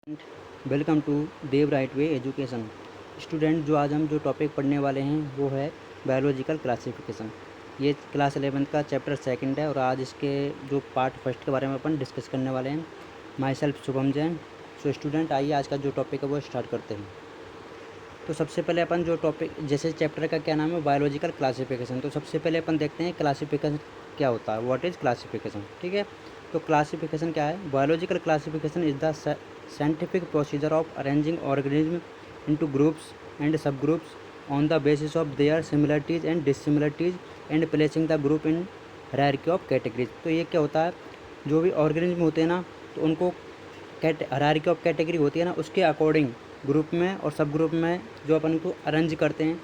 Welcome to Dev right way education. Student, जो आज हम जो टॉपिक पढ़ने वाले हैं वो है बायोलॉजिकल क्लासिफिकेशन। ये क्लास 11th का चैप्टर सेकंड है और आज इसके जो पार्ट फर्स्ट के बारे में अपन डिस्कस करने वाले हैं। My self Shubham Jain. So student, आइए आज का जो टॉपिक है वो स्टार्ट करते हैं। तो सबसे पहले अपन जो टॉपिक, जैसे चैप्टर का क्या नाम है, बायोलॉजिकल क्लासिफिकेशन। तो सबसे पहले अपन देखते हैं क्लासिफिकेशन क्या होता है, व्हाट इज़ क्लासिफिकेशन। ठीक है, तो क्लासिफिकेशन क्या है? Biological classification is the scientific procedure of arranging organisms into groups and sub groups on the basis of their similarities and dissimilarities and placing the group in hierarchy of categories. तो ये क्या होता है, जो भी organism होते हैं ना, तो उनको हायरार्की ऑफ कैटेगरी होती है ना, उसके अकॉर्डिंग ग्रुप में और सब ग्रुप में जो अपन को अरेंज करते हैं,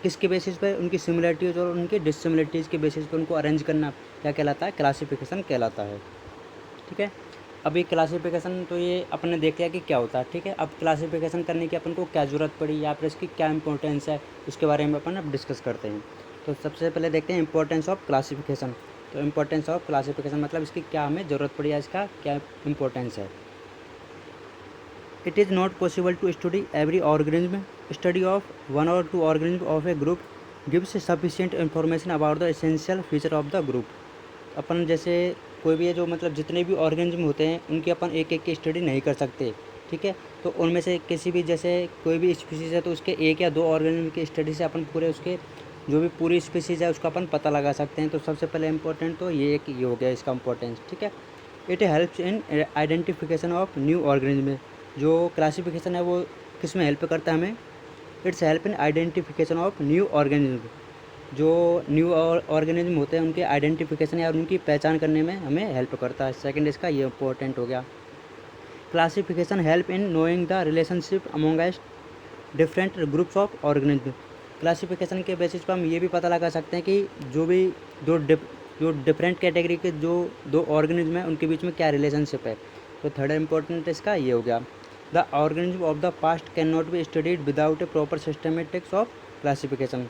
किसके बेसिस पे, उनकी सिमिलरिटीज़ और उनकी डिससिमिलरिटीज़ के बेसिस पे उनको अरेंज करना क्या कहलाता है? क्लासिफिकेशन कहलाता है। ठीक है, अभी क्लासिफिकेशन तो ये अपन ने देख लिया कि क्या होता है। ठीक है, अब क्लासिफिकेशन करने की अपन को क्या ज़रूरत पड़ी या फिर इसकी क्या इंपॉर्टेंस है, उसके बारे में अपन अब डिस्कस करते हैं। तो सबसे पहले देखते हैं इंपॉर्टेंस ऑफ क्लासिफिकेशन। तो इंपॉर्टेंस ऑफ क्लासिफिकेशन मतलब इसकी क्या हमें ज़रूरत पड़ी या इसका क्या इंपॉर्टेंस है। It is not possible to study every organism. Study of one or two organisms of a group gives sufficient information about the essential feature of the group. अपन जैसे कोई भी है, जो मतलब जितने भी ऑर्गेनिज्म होते हैं उनकी अपन एक एक की स्टडी नहीं कर सकते। ठीक है, तो उनमें से किसी भी, जैसे कोई भी स्पीसीज है तो उसके एक या दो ऑर्गेनिज्म की स्टडी से अपन पूरे उसके जो भी पूरी स्पीसीज है उसका अपन पता लगा सकते हैं। तो सबसे पहले इंपॉर्टेंट तो ये एक ये हो गया इसका इंपॉर्टेंस। ठीक है, it helps in identification of new organism. जो क्लासिफिकेशन है वो किस में हेल्प करता है हमें? It's help in identification of new organism. जो न्यू ऑर्गेनिज्म होते हैं उनके आइडेंटिफिकेशन या उनकी पहचान करने में हमें हेल्प करता है। सेकंड इसका ये इंपॉर्टेंट हो गया। Classification help in knowing the relationship amongst different groups of organism. Classification के बेसिस पर हम ये भी पता लगा सकते हैं कि दो जो डिफरेंट कैटेगरी के जो दो ऑर्गेनिज्म हैं उनके बीच में क्या रिलेशनशिप है। तो थर्ड इंपॉर्टेंट इसका ये हो गया। The organism of the past can not be studied without A proper systematics of classification.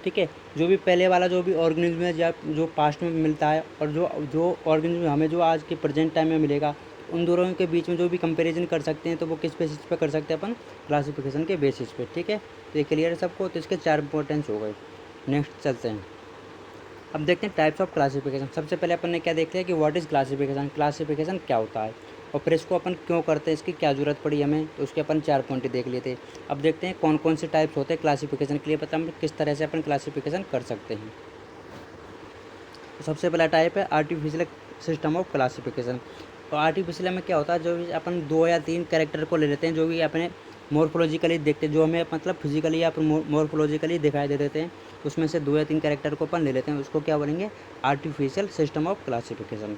ठीक है, जो भी पहले वाला जो भी ऑर्गेनिज्म है या जो पास्ट में मिलता है और जो जो ऑर्गेनिज्म हमें जो आज के प्रेजेंट टाइम में मिलेगा, उन दोनों के बीच में जो भी कंपैरिजन कर सकते हैं तो वो किस बेसिस पे कर सकते हैं? अपन क्लासिफिकेशन के बेसिस पे। ठीक है, तो ये क्लियर है सबको। तो इसके 4 इंपॉर्टेंस हो गए। नेक्स्ट चलते हैं, अब देखते हैं टाइप्स ऑफ क्लासिफिकेशन। सबसे पहले अपन ने क्या देख लिया कि व्हाट इज़ क्लासिफिकेशन, क्लासिफिकेशन क्या होता है और फिर इसको अपन क्यों करते हैं, इसकी क्या ज़रूरत पड़ी हमें, तो उसके अपन 4 पॉइंट देख लिए थे। अब देखते हैं कौन कौन से टाइप्स होते हैं क्लासिफिकेशन के लिए, पता हम किस तरह से अपन क्लासिफिकेशन कर सकते हैं। तो सबसे पहला टाइप है आर्टिफिशियल सिस्टम ऑफ क्लासिफिकेशन। तो आर्टिफिशियल में क्या होता है, जो भी अपन 2 या 3 कैरेक्टर को ले लेते हैं जो भी अपने मॉर्फोलॉजिकली देखते हैं, जो हमें मतलब फिजिकली या मॉर्फोलॉजिकली दिखाई दे देते हैं, उसमें से 2 या 3 कैरेक्टर को अपन ले लेते हैं, उसको क्या बोलेंगे? Artificial system of classification.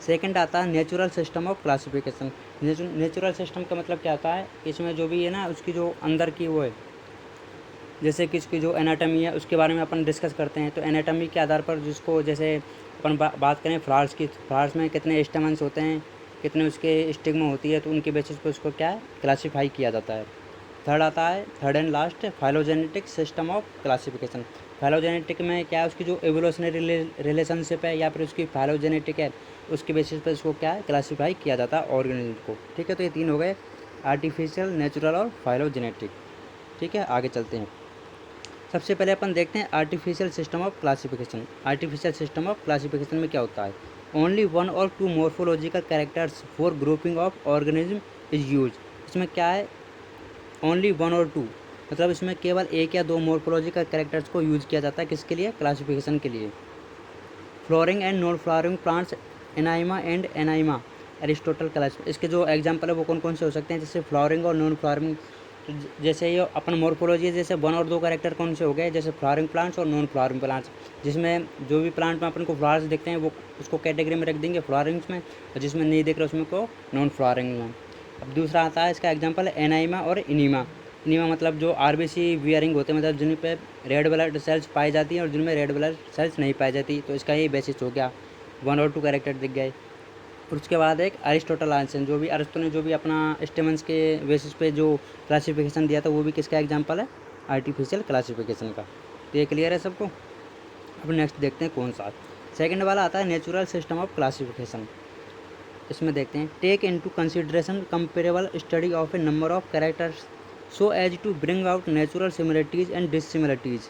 Second आता है natural system of classification. Natural system का मतलब क्या होता है, इसमें जो भी है ना उसकी जो अंदर की वो है, जैसे कि इसकी जो एनाटमी है उसके बारे में अपन डिस्कस करते हैं। तो एनाटमी के आधार पर जिसको, जैसे अपन बात करें फ्लावर्स की, फ्लावर्स में कितने स्टेमन्स होते हैं, कितने उसके स्टिग्मा होती है, तो उनके बेसिस पर उसको क्या है, क्लासीफाई किया जाता है। थर्ड आता है, third and last, phylogenetic system of classification. Phylogenetic में क्या है, उसकी जो एवोल्यूशनरी रिलेशनशिप है या फिर उसकी फाइलोजेनेटिक है, उसके बेसिस पर इसको क्या है, क्लासीफाई किया जाता है ऑर्गेनिज्म को। ठीक है, तो ये 3 हो गए, आर्टिफिशियल, नेचुरल और फाइलोजेनेटिक। ठीक है, आगे चलते हैं। सबसे पहले अपन देखते हैं artificial system of classification. Artificial system of classification में क्या होता है? ओनली 1 और 2 morphological characters for grouping of organism is use. इसमें क्या है, ओनली 1 और 2, मतलब इसमें केवल 1 या 2 मॉर्फोलॉजिकल कैरेक्टर्स को यूज़ किया जाता है, किसके लिए? क्लासिफिकेशन के लिए। Flowering and non flowering plants, animal and animal, Aristotle class. इसके जो एग्जाम्पल है वो कौन कौन से हो सकते हैं? जैसे फ्लावरिंग और नॉन फ्लावरिंग। जैसे ये अपन मॉर्फोलॉजी है, जैसे 1 और 2 कैरेक्टर कौन से हो गए? जैसे फ्लावरिंग प्लांट्स और नॉन फ्लावरिंग प्लांट्स, जिसमें जो भी प्लांट में अपन को फ्लावर्स दिखते हैं वो उसको कैटेगरी में रख देंगे फ्लावरिंग्स में, और जिसमें नहीं दिख रहा उसमें को नॉन फ्लावरिंग में। अब दूसरा आता है, इसका एग्जाम्पल है एनाइमा और इनीमा। इनीमा मतलब जो आरबीसी वियरिंग होते हैं, मतलब जिन पे रेड ब्लड सेल्स पाई जाती हैं और जिनमें रेड ब्लड सेल्स नहीं पाई जाती, तो इसका ये बेसिस हो गया, 1 और 2 कैरेक्टर दिख गए। और उसके बाद एक अरिस्टोटल आंसन, जो भी अरिस्टो ने जो भी अपना स्टेमन्स के बेसिस पे जो क्लासिफिकेशन दिया था वो भी किसका एग्जाम्पल है? आर्टिफिशियल क्लासिफिकेशन का। तो ये क्लियर है सबको। अब नेक्स्ट देखते हैं कौन सा। सेकंड वाला आता है नेचुरल सिस्टम ऑफ क्लासिफिकेशन। इसमें देखते हैं, take into consideration comparable study of a number of characters so as to bring out natural similarities and dissimilarities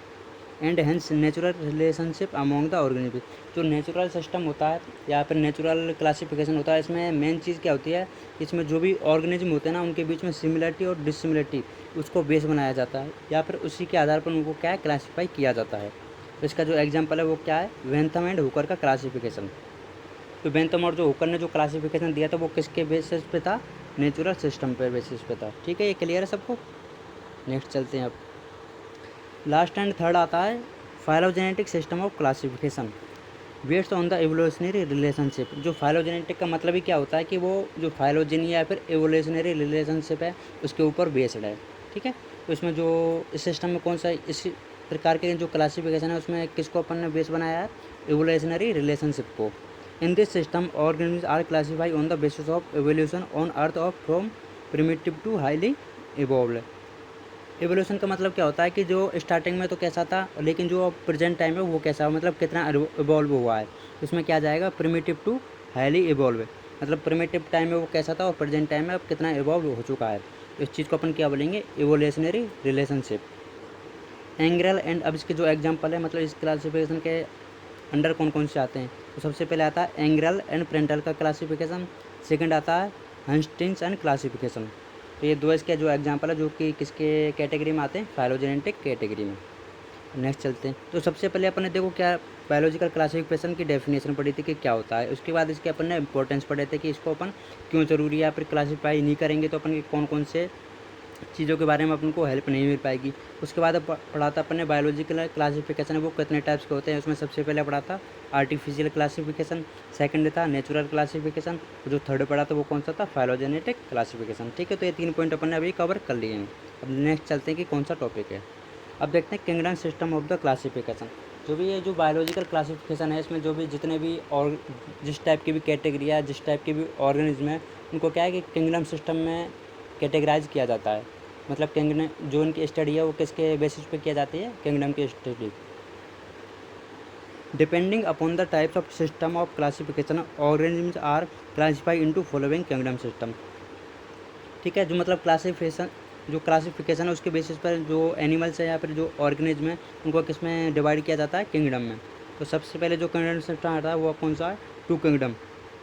and hence natural relationship among the organism. जो natural system होता है या फिर natural classification होता है, इसमें मेन चीज़ क्या होती है, इसमें जो भी ऑर्गेनिज्म होते हैं ना, उनके बीच में सिमिलरिटी और डिससिमिलरिटी उसको बेस बनाया जाता है, या फिर उसी के आधार पर उनको क्या है, क्लासीफाई किया जाता है। तो इसका जो एग्जाम्पल है वो क्या है, वेंथम एंड हुकर का क्लासिफिकेशन। तो वेंथम और जो हुकर ने जो क्लासिफिकेशन दिया था वो किसके बेसिस पे था, नेचुरल सिस्टम पे बेसिस पे था। ठीक है, ये क्लियर है सबको। नेक्स्ट चलते हैं अब। लास्ट एंड थर्ड आता है phylogenetic system of classification based on the evolutionary relationship. जो फाइलोजेनेटिक का मतलब ही क्या होता है कि वो जो फाइलोजेनी या फिर एवोल्यूशनरी रिलेशनशिप है उसके ऊपर बेस्ड है। ठीक है, तो इसमें जो इस सिस्टम में कौन सा इस प्रकार के जो क्लासिफिकेशन है उसमें किसको अपन ने बेस बनाया है, एवोल्यूशनरी रिलेशनशिप को। In this system organism are classify on the basis of evolution on earth of from primitive to highly evolved. Evolution का मतलब क्या होता है कि जो स्टार्टिंग में तो कैसा था, लेकिन जो अब प्रेजेंट टाइम है वो कैसा है, मतलब कितना इवॉल्व हुआ है। उसमें क्या जाएगा, प्रिमिटिव टू हाईली इवॉल्व, मतलब प्रिमिटिव टाइम में वो कैसा था और प्रेजेंट टाइम में अब कितना इवॉल्व हो चुका है। तो इस चीज़ को अपन क्या बोलेंगे, एवोल्यूशनरी रिलेशनशिप। एंग्रल एंड, अब इसके जो एग्जाम्पल है, मतलब इस क्लासिफिकेशन के अंडर कौन कौन से आते हैं, तो सबसे पहले आता है एंग्रल एंड प्रेंटल का क्लासिफिकेशन। सेकंड आता है हंस्टिंग्स एंड क्लासिफिकेशन। तो ये दो इसके जो एग्जांपल है जो कि किसके कैटेगरी में आते हैं, फाइलोजेनेटिक कैटेगरी में। नेक्स्ट चलते हैं। तो सबसे पहले अपन ने देखो क्या बायोलॉजिकल क्लासिफिकेशन की डेफिनेशन पढ़ी थी कि क्या होता है, उसके बाद इसके अपन ने इंपॉर्टेंस पढ़े थे कि इसको अपन क्यों ज़रूरी है, या फिर क्लासीफाई नहीं करेंगे तो अपन के कौन कौन से चीज़ों के बारे में अपन को हेल्प नहीं मिल पाएगी। उसके बाद पढ़ा था अपन ने बायोलॉजिकल क्लासिफिकेशन है वो कितने टाइप्स के होते हैं। उसमें सबसे पहले पढ़ा था आर्टिफिशियल क्लासिफिकेशन, सेकंड था नेचुरल क्लासिफिकेशन, और जो थर्ड पढ़ा था वो कौन सा था, फाइलोजेनेटिक क्लासिफिकेशन। ठीक है, तो ये 3 पॉइंट अपन ने अभी कवर कर लिए हैं। अब नेक्स्ट चलते हैं कि कौन सा टॉपिक है। अब देखते हैं kingdom system of the classification. जो भी ये जो बायोलॉजिकल क्लासिफिकेशन है, इसमें जो भी जितने भी और जिस टाइप की भी कैटेगरी है, जिस टाइप की भी ऑर्गेनिज्म है, उनको क्या है कि किंगडम सिस्टम में कैटेगराइज किया जाता है। मतलब किंगडम जो इनकी स्टडी है वो किसके बेसिस पे किया जाती है, किंगडम की study. Depending upon the types of system of classification organisms are classified into following kingdom system. ठीक है, जो मतलब क्लासिफिकेशन है उसके बेसिस पर जो एनिमल्स है या फिर जो ऑर्गेनिज्म है उनको किस में डिवाइड किया जाता है, किंगडम में। तो सबसे पहले जो किंगडम सिस्टम आता है वो कौन सा है, टू किंगडम।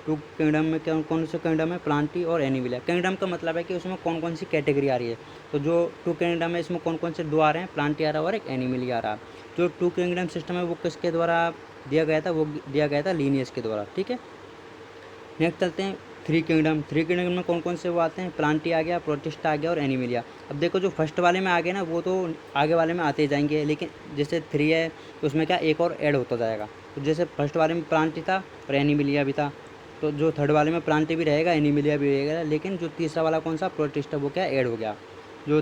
टू किंगडम में क्या कौन से किंगडम है, प्लांटी और एनिमलिया। किंगडम का मतलब है कि उसमें कौन कौन सी कैटेगरी आ रही है। तो जो टू किंगडम है इसमें कौन कौन से दो आ रहे हैं, प्लांटी आ रहा है और एक एनिमलिया आ रहा है। जो टू किंगडम सिस्टम है वो किसके द्वारा दिया गया था, वो दिया गया था लीनियस के द्वारा। ठीक है, नेक्स्ट चलते हैं थ्री किंगडम। थ्री किंगडम में कौन कौन से वो आते हैं, प्लांटी आ गया, प्रोटिस्टा आ गया और एनिमलिया। अब देखो जो फर्स्ट वाले में आ गए ना वो तो आगे वाले में आते ही जाएंगे, लेकिन जैसे थ्री है तो उसमें क्या एक और ऐड होता जाएगा। तो जैसे फर्स्ट वाले में प्लांटी था और एनिमलिया भी था, तो जो थर्ड वाले में प्लांटी भी रहेगा, एनिमलिया भी रहेगा, लेकिन जो तीसरा वाला कौन सा, प्रोटिस्टा, वो क्या ऐड हो गया। जो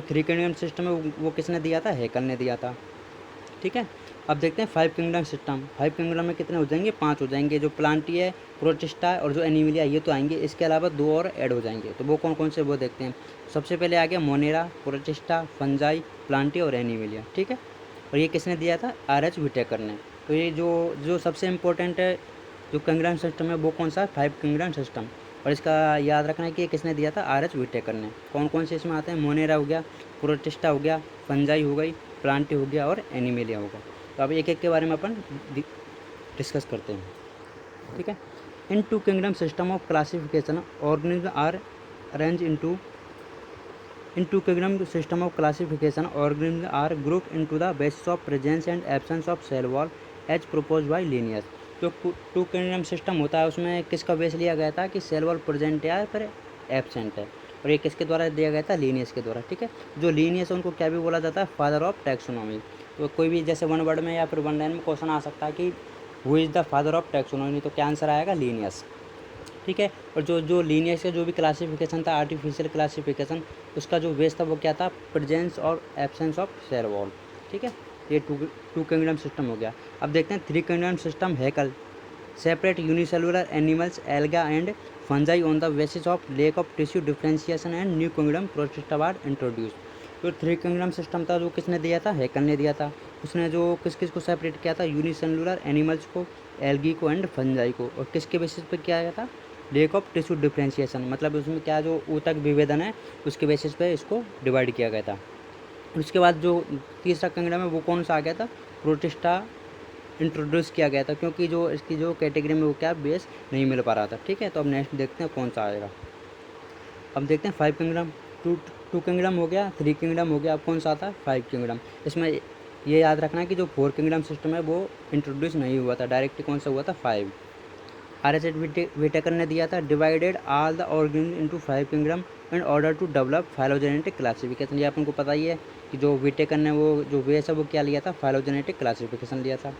थ्री किंगडम सिस्टम है वो किसने दिया था, हैकल ने दिया था। ठीक है, अब देखते हैं five kingdom system. Five kingdom में कितने हो जाएंगे, 5 हो जाएंगे। जो प्लांटी है, प्रोटिस्टा और जो एनिमलिया ये तो आएंगे, इसके अलावा 2 और ऐड हो जाएंगे। तो वो कौन कौन से वो देखते हैं। सबसे पहले आ गया मोनेरा, प्रोटिस्टा, फंजाई, प्लांटी और एनिमलिया। ठीक है, और ये किसने दिया था, RH विटेकर ने। तो ये जो जो सबसे इम्पोर्टेंट है जो किंगडम सिस्टम है वो कौन सा है, फाइव किंगडम सिस्टम। और इसका याद रखना है कि ये किसने दिया था, RH विटेकर ने। कौन कौन से इसमें आते हैं, मोनेरा हो गया, प्रोटिस्टा हो गया, फंजाई हो गई, प्लांटी हो गया और एनिमलिया होगा। तो अब एक एक के बारे में अपन डिस्कस करते हैं। ठीक है, in two kingdom system of classification organism are arrange in two kingdom system of classification organism are group into the basis of presence and absence of cell wall as propose by Linnaeus. जो two kingdom system होता है उसमें किसका base लिया गया था कि cell wall present है या फिर एब्सेंट है, और ये किसके द्वारा दिया गया था, लीनियस के द्वारा। ठीक है, जो लीनियस है उनको क्या भी बोला जाता है, फादर ऑफ टैक्सोनॉमी। तो कोई भी जैसे वन वर्ड में या फिर वन लाइन में क्वेश्चन आ सकता है कि who is the father of taxonomy, तो क्या आंसर आएगा, लीनियस। ठीक है, और जो लीनियस का जो भी क्लासिफिकेशन था, आर्टिफिशियल क्लासिफिकेशन, उसका जो बेस था वो क्या था, प्रेजेंस और एब्सेंस ऑफ सेल वॉल। ठीक है, ये टू किंगडम सिस्टम हो गया। अब देखते हैं three kingdom system Haeckel separate unicellular animals alga and fungi on the basis of lack of tissue differentiation and new kingdom protista was introduce. जो three kingdom system था जो किसने दिया था, हैकल ने दिया था। उसने जो किस किस को सेपरेट किया था, यूनिसेलुलर एनिमल्स को, एल्गी को एंड फंजाई को, और किसके बेसिस पे किया गया था, लेक ऑफ टिश्यू डिफ्रेंशिएशन, मतलब उसमें क्या जो ऊतक विभेदन है उसके बेसिस पे इसको डिवाइड किया गया था। उसके बाद जो तीसरा किंगडम है वो कौन सा आ गया था, प्रोटिस्टा इंट्रोड्यूस किया गया था, क्योंकि जो इसकी जो कैटेगरी में वो क्या बेस नहीं मिल पा रहा था। ठीक है, तो अब नेक्स्ट देखते हैं कौन सा आएगा। अब देखते हैं 5 किंगडम। टू किंगडम हो गया, 3 किंगडम हो गया, अब कौन सा आता है 5 किंगडम। इसमें ये याद रखना है कि जो 4 किंगडम सिस्टम है वो इंट्रोड्यूस नहीं हुआ था, डायरेक्ट कौन सा हुआ था 5। RHS विटेकर ने दिया था, divided all the organism into 5 kingdom in order to develop phylogenetic classification. ये अपन को पता ही है कि जो विटेकर ने वो जो बेस है वो क्या लिया था, फाइलोजेनेटिक क्लासिफिकेशन लिया था।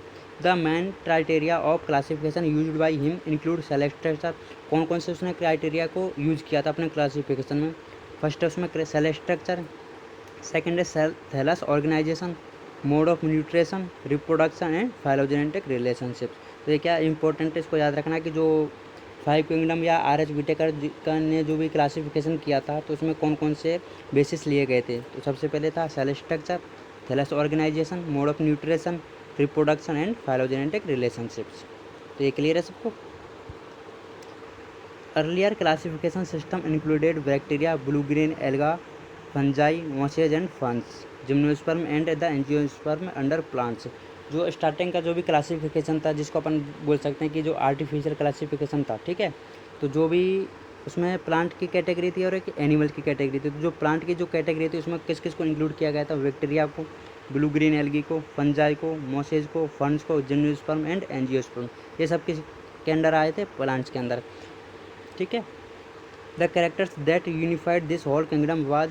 The main criteria of classification used by him include select structure. कौन कौन से उसने क्राइटेरिया को यूज किया था अपने क्लासिफिकेशन में, फर्स्ट है उसमें सेल स्ट्रक्चर, सेकेंड है thallus organisation, mode of nutrition, reproduction and phylogenetic relationship. तो ये क्या इंपॉर्टेंट है, इसको याद रखना कि जो 5 किंगडम या RH विटेकर ने जो भी क्लासिफिकेशन किया था तो उसमें कौन कौन से बेसिस लिए गए थे। तो सबसे पहले था cell structure, thallus organisation, mode of nutrition, reproduction and phylogenetic relationships. तो ये क्लियर है सबको। Earlier classification system included bacteria, blue green alga, fungi, mosses and ferns, gymnosperm and the angiosperm under plants. जो स्टार्टिंग का जो भी classification था, जिसको अपन बोल सकते हैं कि जो आर्टिफिशियल क्लासिफिकेशन था, ठीक है, तो जो भी उसमें प्लांट की कैटेगरी थी और एक एनिमल की कैटेगरी थी। तो जो प्लांट की जो कैटेगरी थी उसमें किस किस को इंक्लूड किया गया था, बैक्टीरिया को, ब्लू ग्रीन एल्गी को, फंजाई को, मॉसेज को, फंड्स को, जिम्नोस्पर्म एंड एंजियोस्पर्म, ये सब किस के अंदर आए थे, प्लांट्स के अंदर। ठीक है, the characters that unified this whole kingdom was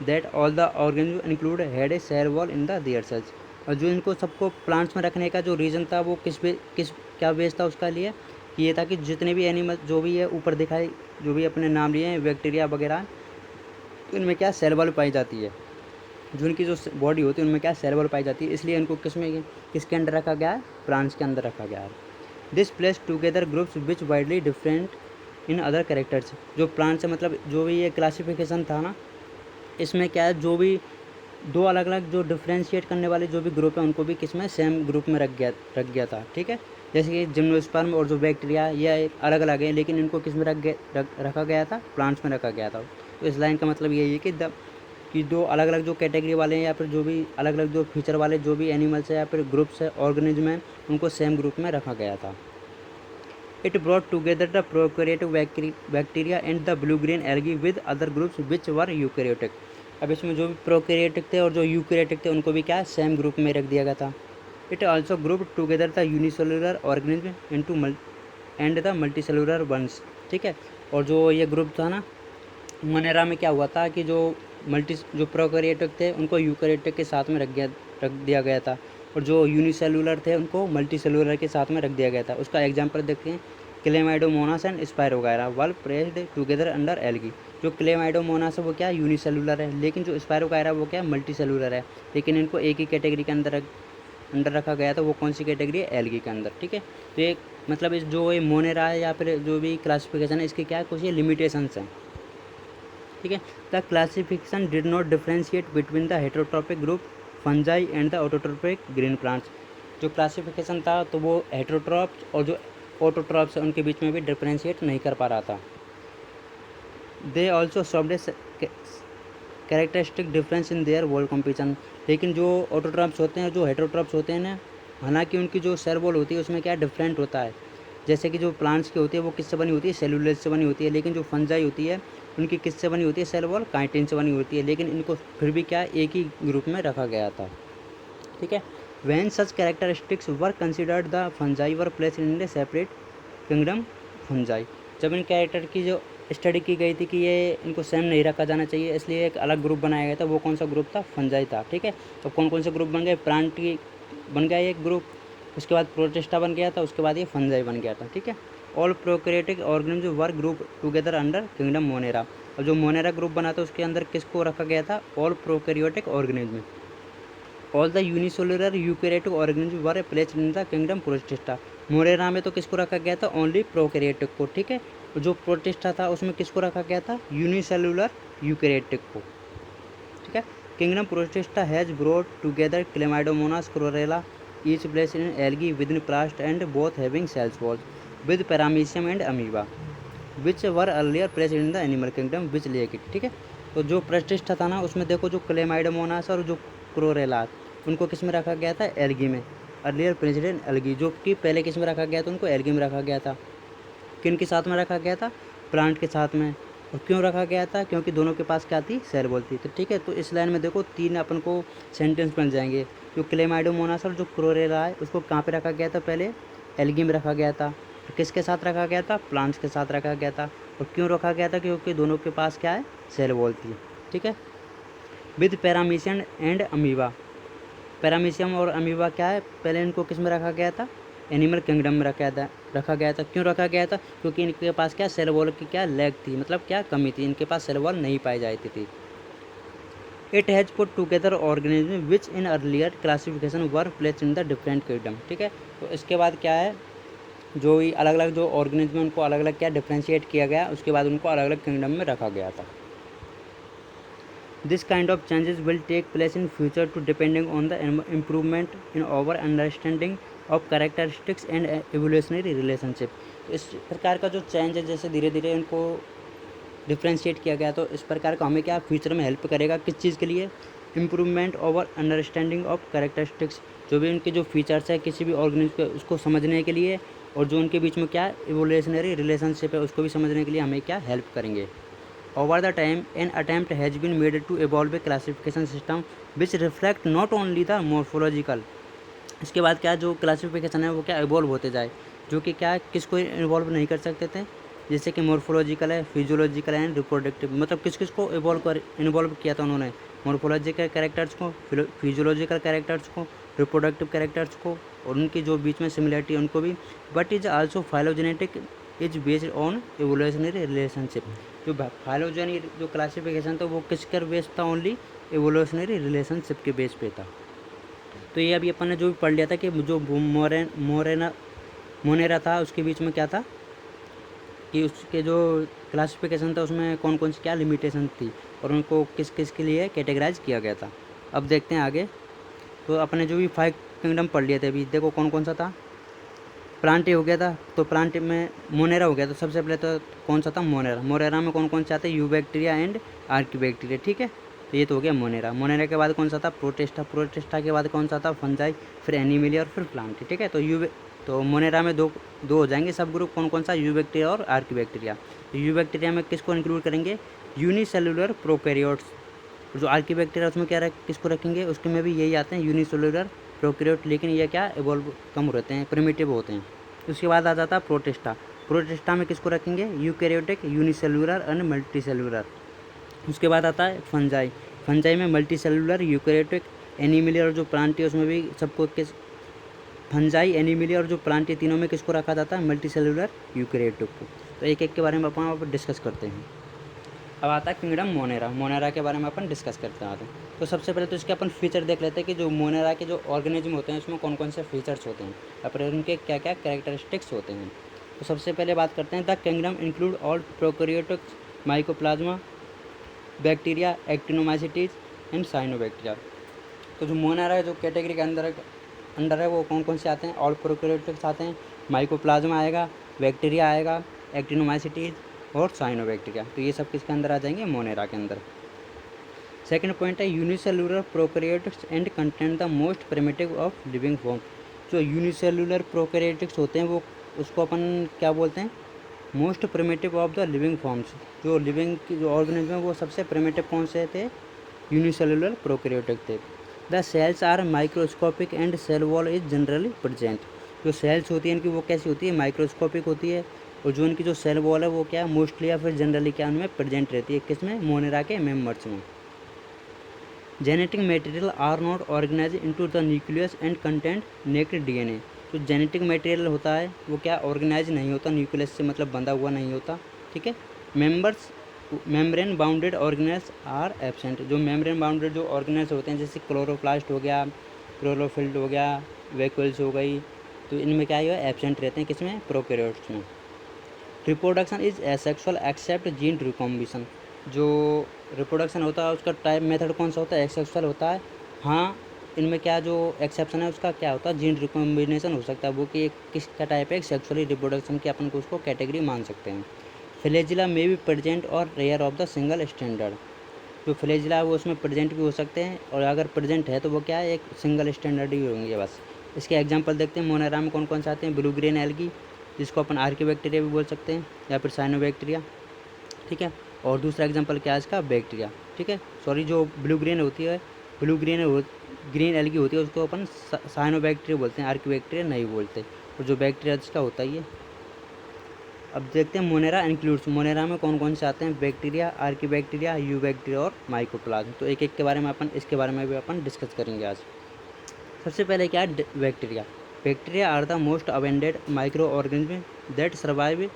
that all the organism include had a cell wall in the their cells. और जो इनको सबको प्लांट्स में रखने का जो रीज़न था वो किस क्या बेस था उसका लिए, कि ये था कि जितने भी एनिमल जो भी है ऊपर दिखाई जो भी अपने नाम लिए हैं बैक्टीरिया वगैरह, तो इनमें क्या सेल वॉल पाई जाती है, जो इनकी जो बॉडी होती है उनमें क्या सेल वॉल पाई जाती है, इसलिए इनको किसके अंदर रखा गया है, प्लांट्स के अंदर रखा गया है। This place together groups which widely different in other characters. जो प्लांट्स है, मतलब जो भी ये क्लासिफिकेशन था ना, इसमें क्या है, जो भी दो अलग अलग जो डिफ्रेंशिएट करने वाले जो भी ग्रुप है उनको भी किस में सेम ग्रुप में रख गया था। ठीक है, जैसे कि जिम्नोस्पर्म और जो बैक्टीरिया ये अलग अलग है, लेकिन इनको किस में रखा गया था, प्लांट्स में रखा गया था। तो इस लाइन का मतलब यही है कि दो अलग अलग जो कैटेगरी वाले हैं या फिर जो भी अलग अलग जो फीचर वाले जो भी एनिमल्स है या फिर ग्रुप्स है, ऑर्गेनिज्म है, उनको सेम ग्रुप में रखा गया था। It brought together the prokaryotic bacteria and the blue-green algae with other groups which were eukaryotic। अब इसमें जो भी प्रोकैरियोटिक थे और जो यूकैरियोटिक थे उनको भी क्या सेम ग्रुप में रख दिया गया था। It also group together the unicellular organism into and the multicellular ones. ठीक है, और जो ये ग्रुप था ना, मनेरा में क्या हुआ था कि जो प्रोकैरियोटिक थे उनको यूकैरियोटिक के साथ में रख दिया गया था, और जो यूनिसेलुलर थे उनको मल्टीसेलुलर के साथ में रख दिया गया था। उसका एग्जांपल देखते हैं, क्लेमाइडोमोनास एंड स्पायरोगायरा वल प्रेस्ड टुगेदर अंडर एल्गी। जो क्लेमाइडोमोनास है वो क्या यूनिसेलुलर है, लेकिन जो स्पायरोगायरा वो क्या मल्टी सेलुलर है, लेकिन इनको एक ही कैटेगरी के अंदर रखा गया था। वो कौन सी कैटेगरी है, एल्गी के अंदर। ठीक है, तो ये मतलब इस जो ये मोनेरा है या फिर जो भी क्लासिफिकेशन है इसके क्या कुछ ये लिमिटेशंस हैं। ठीक है, the classification did not differentiate between the heterotrophic group fungi and the autotrophic green plants. जो क्लासिफिकेशन था तो वो हेटेरोट्रॉप्स और जो ऑटोट्रॉप्स है उनके बीच में भी डिफ्रेंशिएट नहीं कर पा रहा था। They also शॉप्ड characteristic difference in their wall competition. लेकिन जो ऑटोट्रॉप्स होते हैं, जो हेटेरोट्रॉप्स होते हैं ना, हालांकि उनकी जो सेल वॉल होती है उसमें क्या डिफरेंट होता है। जैसे कि जो प्लांट्स की होती है वो किससे बनी होती है, सेलुलोज से बनी होती है, लेकिन जो फंजाई होती है उनकी किससे बनी होती है, सेल वॉल काइटिन से बनी होती है, लेकिन इनको फिर भी क्या एक ही ग्रुप में रखा गया था। ठीक है, when such characteristics were considered the fungi were place in A separate kingdom fungi. जब इन कैरेक्टर की जो स्टडी की गई थी कि ये इनको सेम नहीं रखा जाना चाहिए, इसलिए एक अलग ग्रुप बनाया गया था। वो कौन सा ग्रुप था, फंजाई था। ठीक है, तो कौन कौन से ग्रुप बन गए, प्लांट की बन गया एक ग्रुप, उसके बाद प्रोटिस्टा बन गया था, उसके बाद ये फंजाई बन गया था। ठीक है, all prokaryotic organism were group together under kingdom monera. और जो मोनेरा ग्रुप बना था उसके अंदर किसको रखा गया था, all prokaryotic organism. All the unicellular eukaryotic organism were placed in the kingdom protista. Monera में तो किसको रखा गया था, ओनली प्रोकैरियोटिक को। ठीक है, जो प्रोटिस्टा था उसमें किसको रखा गया था, यूनिसेलुलर यूकैरियोटिक को। ठीक है, kingdom Protista has brought together Chlamydomonas Chlorella each place in algae with in plast and both having cells walls with Paramecium and Amoeba. Which were earlier present in the animal kingdom which lack it. ठीक है, तो जो प्रतिष्ठा था ना उसमें देखो जो क्लेमाइडोमोनास और जो क्लोरेला उनको किस में रखा गया था, एल्गी में। अर्लियर प्रेसिडेंट एल्गी, जो कि पहले किस में रखा गया था, उनको एल्गी में रखा गया था। किन के साथ में रखा गया था, प्लांट के साथ में। और क्यों रखा गया था, क्योंकि दोनों के पास क्या थी, सेल वॉल थी। तो ठीक है, तो इस लाइन में देखो 3 अपन को सेंटेंस बन जाएंगे। जो क्लेमाइडोमोनास और जो क्लोरेला है उसको कहाँ पे रखा गया था, पहले एल्गी में रखा गया था। तो किसके साथ रखा गया था, प्लांट्स के साथ रखा गया था। और क्यों रखा गया था, क्योंकि दोनों के पास क्या है, सेल वॉल थी। ठीक है, विद पैरामीशियन एंड अमीबा। पैरामीशियम और अमीबा क्या है, पहले इनको किस में रखा गया था, एनिमल किंगडम में रखा गया था। क्यों रखा गया था, क्योंकि इनके पास क्या सेल वॉल की क्या लैग थी, मतलब क्या कमी थी, इनके पास सेल वॉल नहीं पाई जाती थी। It has put together organism which in earlier classification were placed in the different kingdom. ठीक है, तो इसके बाद क्या है, जो ये अलग अलग जो ऑर्गेनिज्म उनको अलग अलग क्या डिफ्रेंशिएट किया गया, उसके बाद उनको अलग अलग किंगडम में रखा गया था। This kind of changes will take place in future to depending on the improvement in our understanding of characteristics and evolutionary relationship। तो इस प्रकार का जो चेंज है, जैसे धीरे धीरे इनको डिफ्रेंशिएट किया गया, तो इस प्रकार का हमें क्या फ्यूचर में हेल्प करेगा, किस चीज़ के लिए, improvement over understanding of characteristics, जो भी उनके जो फीचर्स है किसी भी ऑर्गेनिज्म के, उसको समझने के लिए, और जो उनके बीच में क्या इवोल्यूशनरी रिलेशनशिप है उसको भी समझने के लिए हमें क्या हेल्प करेंगे। Over the time, an attempt has been made to evolve a classification system which reflect not only the morphological। इसके बाद क्या जो क्लासिफिकेशन है वो क्या इवॉल्व होते जाए, जो कि क्या किसको इवॉल्व नहीं कर सकते थे, जैसे कि मॉर्फोलॉजिकल है, फिजियोलॉजिकल एंड रिप्रोडक्टिव। मतलब किस किस को इन्वॉल्व किया था उन्होंने, मॉर्फोलॉजिकल कैरेक्टर्स को, फिजियोलॉजिकल कैरेक्टर्स को, रिप्रोडक्टिव कैरेक्टर्स को, और उनकी जो बीच में सिमिलरिटी है उनको भी। But is also phylogenetic is based on evolutionary relationship. जो फाइलोजेनी जो क्लासिफिकेशन था वो किसकर बेस था, ओनली एवोल्यूशनरी रिलेशनशिप के बेस पे था। तो ये अभी अपन ने जो भी पढ़ लिया था कि जो मोनेरा था उसके बीच में क्या था, कि उसके जो क्लासिफिकेशन था उसमें कौन कौन सी क्या लिमिटेशन थी, और उनको किस किस के लिए कैटेगराइज किया गया था। अब देखते हैं आगे। तो अपने जो भी 5 किंगडम पढ़ लिए थे अभी, देखो कौन कौन सा था, प्लांट हो गया था, तो प्लांट में मोनेरा हो गया। तो सबसे पहले तो कौन सा था, मोनेरा। मोनेरा में कौन कौन से आते हैं, यू बैक्टीरिया एंड आर्किबैक्टीरिया। ठीक है, तो ये तो हो गया मोनेरा। मोनेरा के बाद कौन सा था, प्रोटेस्टा। प्रोटेस्टा के बाद कौन सा था, फंजाई, फिर एनिमिलिया और फिर प्लांट। ठीक है, तो मोनेरा में दो हो जाएंगे सब ग्रुप, कौन कौन सा, यू बैक्टीरिया और आर्किबैक्टीरिया। तो यू बैक्टीरिया में किसको इंक्लूड करेंगे, यूनिसेलुलर प्रोकैरियोट्स। जो आर्किबैक्टीरिया उसमें क्या किसको रखेंगे, उसके में भी यही आते हैं यूनिसेलुलर प्रोकैरियोट, लेकिन ये क्या इवॉल्व कम रहते हैं, प्रिमिटिव होते हैं। उसके बाद आ जाता है प्रोटेस्टा। प्रोटेस्टा में किसको रखेंगे, eukaryotic, unicellular and multi cellular. उसके बाद आता है फंजाई। फंजाई में मल्टी सेलुलर, यूकैरियोटिक, एनिमिलिया और जो प्लांटी उसमें भी सबको किस, फंजाई, एनिमिलिया और जो प्लांटी तीनों में किसको रखा जाता है, मल्टी सेलुलर यूकैरियोटिक को। तो एक एक के बारे में अपन डिस्कस करते हैं। अब आता है किंगडम मोनेरा। मोनेरा के बारे में अपन डिस्कस करते हैं। तो सबसे पहले तो इसके अपन फीचर देख लेते हैं कि जो मोनेरा के जो ऑर्गेनिज्म होते हैं उसमें कौन कौन से फीचर्स होते हैं, अपने उनके क्या क्या कैरेक्टरिस्टिक्स होते हैं। तो सबसे पहले बात करते हैं, the kingdom include all prokaryotics, mycoplasma, bacteria, actinomycetes and cyanobacteria. तो जो मोनेरा जो कैटेगरी के अंडर है वो कौन कौन से आते हैं, ऑल प्रोकैरियोटिक्स आते हैं, माइकोप्लाज्मा आएगा, बैक्टीरिया आएगा, एक्टिनोमाइसीटीज और साइनोबैक्टीरिया। तो ये सब किसके अंदर आ जाएंगे, मोनेरा के अंदर। सेकंड पॉइंट है unicellular prokaryotics and content the most primitive of living form. जो यूनिसेलुलर प्रोकैरियोटिक्स होते हैं वो उसको अपन क्या बोलते हैं, most primitive of the living forms. जो लिविंग की जो ऑर्गेनिज्म है वो सबसे प्रिमिटिव कौन से थे, यूनिसेलुलर प्रोकैरियोटिक थे। The cells are microscopic and cell wall is generally present. जो सेल्स होती हैं इनकी वो कैसी होती है, माइक्रोस्कोपिक होती है, और जो उनकी जो सेल वॉल है वो क्या मोस्टली या फिर जनरली क्या उनमें प्रेजेंट रहती है, किसमें, मोनेरा के मेम्बर्स में। Genetic material are not organise into the nucleus and content naked DNA. जो जेनेटिक मटेरियल होता है वो क्या ऑर्गेनाइज नहीं होता, न्यूक्लियस से मतलब बंधा हुआ नहीं होता। ठीक है, members membrane bounded organelles are absent. जो मेम्ब्रेन बाउंडेड जो ऑर्गेनेल्स होते हैं, जैसे क्लोरोप्लास्ट हो गया, क्लोरोफिल्ड हो गया, वैक्यूल्स हो गई, तो इनमें क्या है एब्सेंट रहते हैं, किसमें, प्रोकैरियोट्स में। Reproduction is asexual except gene recombination. जो रिप्रोडक्शन होता है उसका टाइप मेथड कौन सा होता है, एक्सेक्सुअल होता है। हाँ, इनमें क्या जो एक्सेप्शन है उसका क्या होता है, जीन रिकॉम्बिनेशन हो सकता है, वो कि किसका टाइप है, सेक्सुअली रिप्रोडक्शन की अपन को उसको कैटेगरी मान सकते हैं। फ्लैजिला मे बी प्रेजेंट और rare of the single standard. जो फ्लैजिला है वो उसमें प्रेजेंट भी हो सकते हैं, और अगर प्रेजेंट है तो वो क्या है, एक सिंगल स्टैंडर्ड ही होंगे बस। इसके एग्जांपल देखते हैं। मोनेरा में कौन कौन से आते हैं? ब्लू ग्रेन एल्गी, जिसको अपन आर्कियोबैक्टीरिया भी बोल सकते हैं, या फिर साइनोबैक्टीरिया, ठीक है। और दूसरा एग्जांपल क्या है इसका? बैक्टीरिया, ठीक है। सॉरी, जो ब्लू ग्रेन होती है, ब्लू ग्रीन एल्गी होती है, उसको अपन साइनोबैक्टीरिया बोलते हैं, आर्कियोबैक्टीरिया नहीं बोलते। और जो बैक्टीरिया जिसका होता है ये। अब देखते हैं मोनेरा इंक्लूड्स। मोनेरा में कौन कौन से आते हैं? बैक्टीरिया, आर्कियोबैक्टीरिया, यूबैक्टीरिया और माइकोप्लाज्म। तो एक एक के बारे में अपन, इसके बारे में भी अपन डिस्कस करेंगे आज। सबसे पहले क्या है? Bacteria. Bacteria are the most abundant microorganism that survive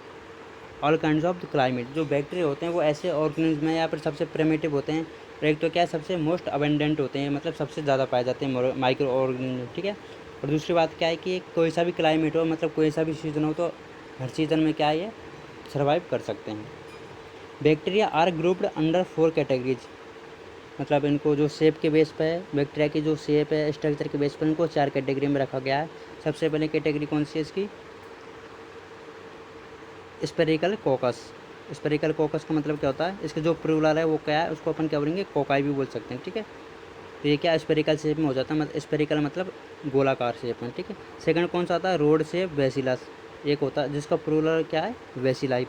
all kinds of the climate. जो बैक्टीरिया होते हैं वो ऐसे ऑर्गेनिज्म हैं या फिर सबसे प्रिमिटिव होते हैं, और एक तो क्या है, सबसे मोस्ट अबेंडेंट होते हैं, मतलब सबसे ज़्यादा पाए जाते हैं माइक्रो ऑर्गेनिज्म, ठीक है। और दूसरी बात क्या है कि कोई सा भी क्लाइमेट हो, मतलब कोई सा भी सीज़न हो, तो हर सीज़न में क्या है, ये सर्वाइव कर सकते हैं। Bacteria are grouped under 4 categories. मतलब इनको जो शेप के बेस पे है, बैक्टीरिया की जो शेप है, स्ट्रक्चर के बेस पर इनको 4 कैटेगरी में रखा गया है। सबसे पहले कैटेगरी कौन सी है इसकी? स्पेरिकल कोकस। स्पेरिकल कोकस का मतलब क्या होता है? इसके जो प्लूरल है वो क्या है, उसको अपन क्या बोलेंगे? कोकाई भी बोल सकते हैं, ठीक है। तो ये क्या स्पेरिकल शेप में हो जाता है, मतलब स्पेरिकल मतलब गोलाकार शेप में, ठीक है। सेकंड कौन सा आता है? Rod shape bacillus. एक होता है जिसका प्लूरल क्या है? वेसिलाई।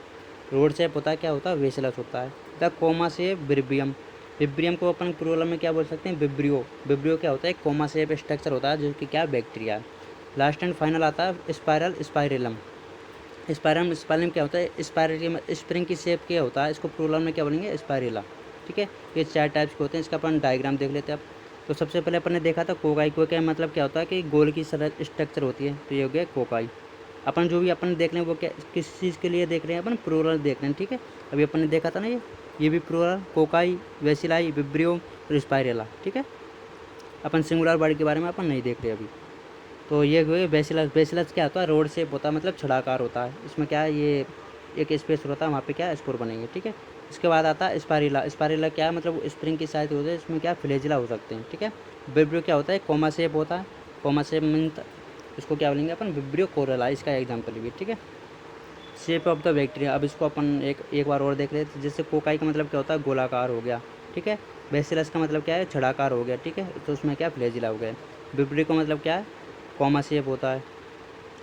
रोड शेप होता है, क्या होता है? वेसिलस होता है। The coma shape विब्रियम। विब्रियम को अपन प्लूरल में क्या बोल सकते हैं? विब्रियो। विब्रियो क्या होता है? कोमा शेप स्ट्रक्चर होता है, जो कि क्या बैक्टीरिया है। लास्ट एंड फाइनल आता है स्पायरल स्पाइरेलम। स्पायरम क्या होता है? स्पायरल स्प्रिंग की शेप क्या होता है, इसको प्लूरल में क्या बोलेंगे? स्पायरेला, ठीक है। ये 4 टाइप्स के होते हैं। इसका अपन डायग्राम देख लेते हैं अब। तो सबसे पहले अपन ने देखा था कोकाई। कोकाई मतलब क्या होता है कि गोल की स्ट्रक्चर होती है, तो ये हो गया कोकाई। अपन जो भी अपन देख रहे हैं वो क्या, किस चीज़ के लिए देख रहे हैं? अपन प्लूरल देख रहे हैं, ठीक है। अभी अपन ने देखा था ना, ये भी प्लूरल, कोकाई, वेसिलाई, विब्रियो और स्पायरेला, ठीक है। अपन सिंगुलर वर्ड के बारे में अपन नहीं देख रहे अभी। तो ये हुए बेसिलस। बेसिलस क्या होता है? रोड शेप होता है, मतलब छड़ाकार होता है। इसमें क्या है, ये एक स्पेस होता है, वहाँ पे क्या है, स्पोर बनेंगे, ठीक है। इसके बाद आता है स्पाइरेला। स्पाइरेला क्या है? मतलब स्प्रिंग की साइज होती है, इसमें क्या फ्लैजिला हो सकते हैं, ठीक है। विब्रियो क्या होता है? कोमा शेप होता है। कोमा शेप मीन इसको क्या बोलेंगे अपन? विब्रियो कोरेला। इसका एग्जाम्पल भी, ठीक है। Shape of the bacteria. अब इसको अपन एक बार और देख रहे थे। जैसे कोकाई का मतलब क्या होता है? गोलाकार हो गया, ठीक है। बेसिलस का मतलब क्या है? छड़ाकार हो गया, ठीक है। तो उसमें क्या फ्लैजिला हो गया। विब्रियो का मतलब क्या है? कॉमा शेप होता है।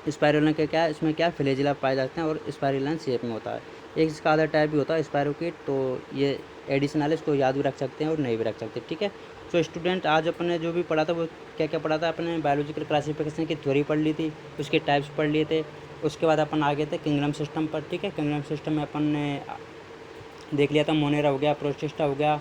स्पाइरुलन के क्या है? इसमें क्या फ्लैजिला पाए जाते हैं और स्पाइरुलन शेप में होता है। एक इसका अदर टाइप भी होता है स्पायरोकीट, तो ये एडिशनल है, इसको याद भी रख सकते हैं और नहीं भी रख सकते, ठीक है। तो स्टूडेंट, आज अपन ने जो भी पढ़ा था वो क्या क्या पढ़ा था? अपने बायोलॉजिकल क्लासिफिकेशन की थ्योरी पढ़ ली थी, उसके टाइप्स पढ़ लिए थे। उसके बाद अपन आगे थे किंगडम सिस्टम पर, ठीक है। किंगडम सिस्टम में अपन ने देख लिया था मोनेरा हो गया, प्रोस्टिस्टा हो गया,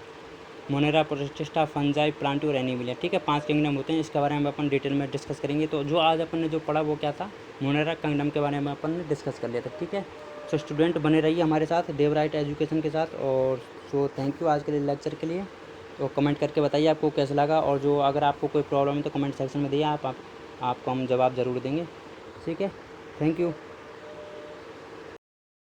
मोनेरा, प्रोस्टिस्टा, फंजाई, प्लांटी और एनिमिलिया, ठीक है। 5 किंगडम होते हैं। इसके बारे में अपन डिटेल में डिस्कस करेंगे। तो जो आज अपन ने जो पढ़ा वो क्या था? मोनेरा किंगडम के बारे में अपन ने डिस्कस कर लिया था, ठीक है। सो स्टूडेंट बने रहिए हमारे साथ देवराइट एजुकेशन के साथ। और सो थैंक यू आज के लिए लेक्चर के लिए। तो कमेंट करके बताइए आपको कैसा लगा, और जो अगर आपको कोई प्रॉब्लम है तो कमेंट सेक्शन में दिए, आपको हम जवाब ज़रूर देंगे, ठीक है। Thank you.